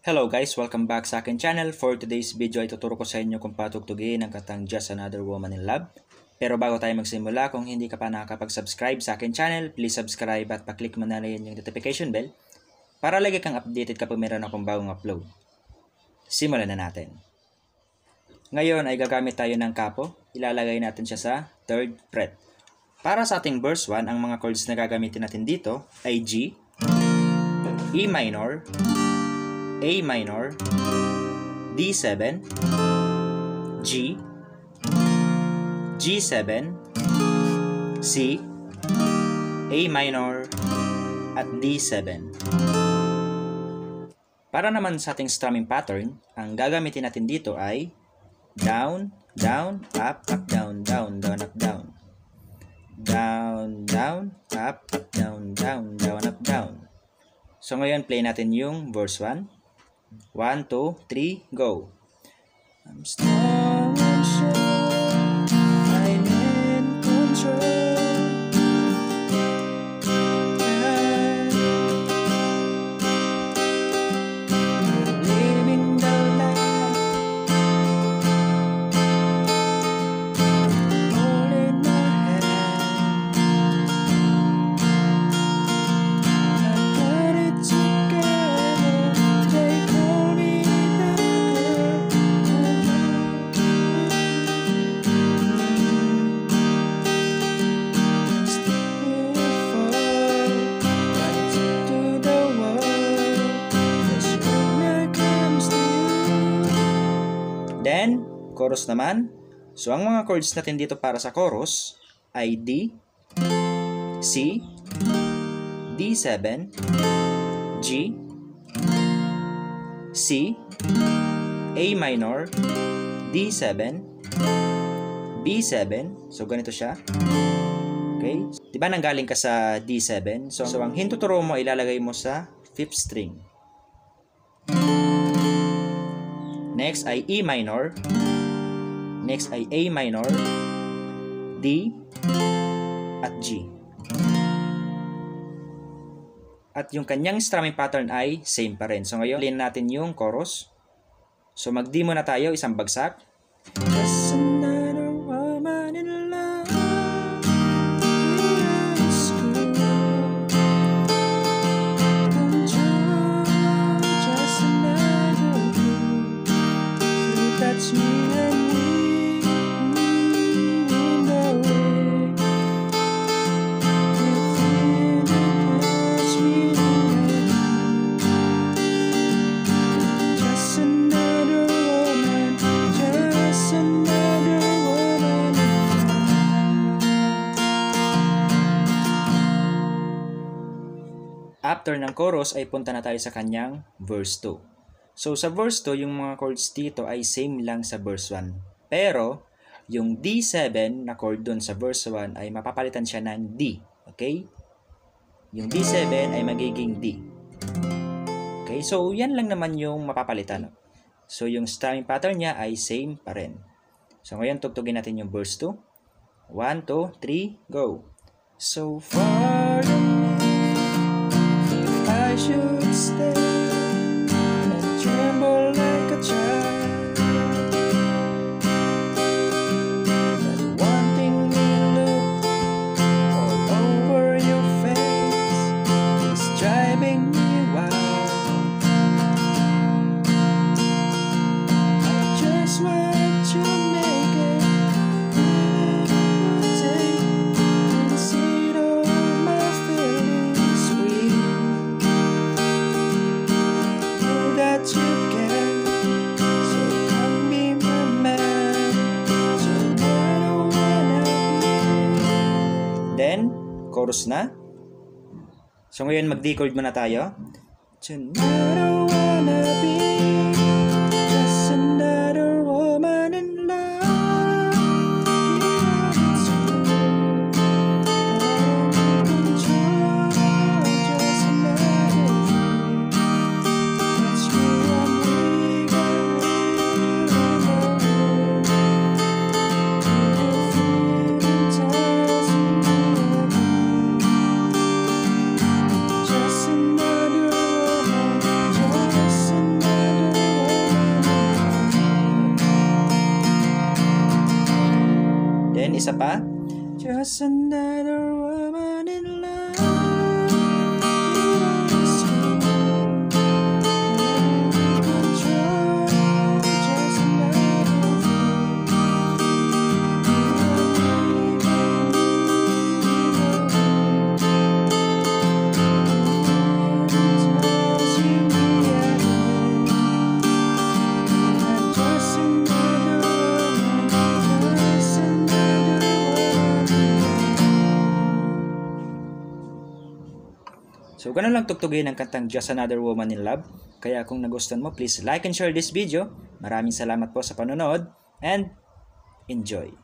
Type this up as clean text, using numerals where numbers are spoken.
Hello guys! Welcome back sa akin channel. For today's video ay tuturo ko sa inyo kung patugtugin ang katang Just Another Woman in Love. Pero bago tayo magsimula, kung hindi ka pa nakakapag-subscribe sa akin channel, please subscribe at paklik mo na rin yung notification bell para lagi kang updated kapag meron akong bagong upload. Simulan na natin. Ngayon ay gagamit tayo ng kapo. Ilalagay natin siya sa 3rd fret. Para sa ating verse 1, ang mga chords na gagamitin natin dito ay G, E minor, A minor, D7, G, G7, C, A minor, at D7. Para naman sa ating strumming pattern, ang gagamitin natin dito ay down, down, up, up, down, down, down, up, down. Down, down, up, down, down, down, up, down. So ngayon, play natin yung verse 1. 1, 2, 3, go. I'm strong and sure, I'm in control. I'm living the life, holding my hand. I got it together, take hold me down. Still fall right to the wall, 'cause when I comes to you. Then, chorus naman. So, ang mga chords natin dito para sa chorus ay D, C, D7, G, C, A minor, D7, B7. So, ganito siya. Okay? Diba nanggaling ka sa D7? So ang hintuturo mo, ilalagay mo sa 5th string. Next ay E minor. Next ay A minor, D, at G. At yung kanyang strumming pattern ay same pa rin. So ngayon, play natin yung chorus. So mag-D muna tayo, isang bagsak. Just another woman in love. Yes, just another girl. You touch me and we know it. Just another woman, just another woman. After ng chorus ay punta na tayo sa kanyang verse 2. So sa verse 2, yung mga chords dito ay same lang sa verse 1. Pero yung D7 na chord dun sa verse 1 ay mapapalitan siya ng D. Okay? Yung D7 ay magiging D. Okay? So yan lang naman yung mapapalitan. So yung strumming pattern niya ay same pa rin. So ngayon tugtugin natin yung verse 2. 1, 2, 3, go. So far from me, if I should stay and tremble like a child, that one thing will look all over your face is driving me wild. I just want to make it take and see all my feelings free. Know that you can, so come be my man. Tonight I wanna be. Then, chorus na. So ngayon mag-D chord muna tayo. Tonight I wanna be just another woman in love. It's you. Control, just another thing. Touch me and we go. Feeling tells me just another woman. isa pa. Just another woman in love. So, ganun lang tugtugin ang kantang Just Another Woman in Love. Kaya kung nagustuhan mo, please like and share this video. Maraming salamat po sa panonood and enjoy!